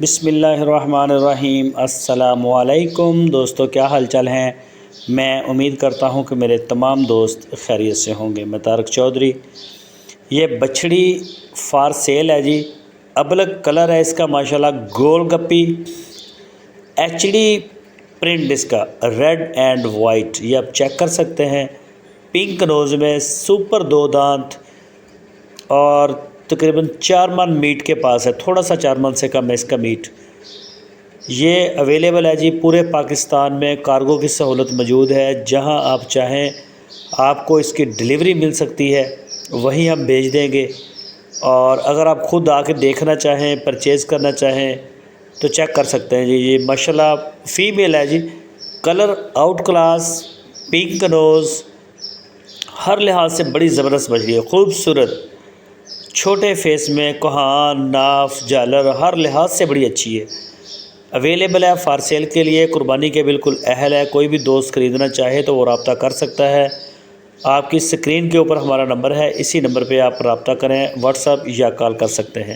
बिस्मिल्लाहिर्रहमानिर्रहीम। अस्सलामुअलैकुम दोस्तों, क्या हाल चाल हैं। मैं उम्मीद करता हूं कि मेरे तमाम दोस्त खैरियत से होंगे। मैं तारक चौधरी। ये बछड़ी फार सेल है जी। अबलग कलर है इसका माशाल्लाह, गोल गप्पी एचडी प्रिंट इसका रेड एंड वाइट, ये आप चेक कर सकते हैं। पिंक नोज़ में सुपर दो दांत और तकरीबन 4 मन मीट के पास है, थोड़ा सा 4 मन से कम है इसका मीट। ये अवेलेबल है जी पूरे पाकिस्तान में। कार्गो की सहूलत मौजूद है, जहां आप चाहें आपको इसकी डिलीवरी मिल सकती है, वहीं हम भेज देंगे। और अगर आप ख़ुद आके देखना चाहें, परचेज़ करना चाहें तो चेक कर सकते हैं जी। ये माशाल्लाह फ़ीमेल है जी। Colour out class, pink nose, हर लिहाज से बड़ी ज़बरदस्त बछड़ी है, खूबसूरत। छोटे फेस में कोहान, नाफ, झालर हर लिहाज से बड़ी अच्छी है। अवेलेबल है फार सेल के लिए, कुर्बानी के बिल्कुल अहल है। कोई भी दोस्त ख़रीदना चाहे तो वो रब्ता कर सकता है। आपकी स्क्रीन के ऊपर हमारा नंबर है, इसी नंबर पे आप रब्ता करें, व्हाट्सअप या कॉल कर सकते हैं।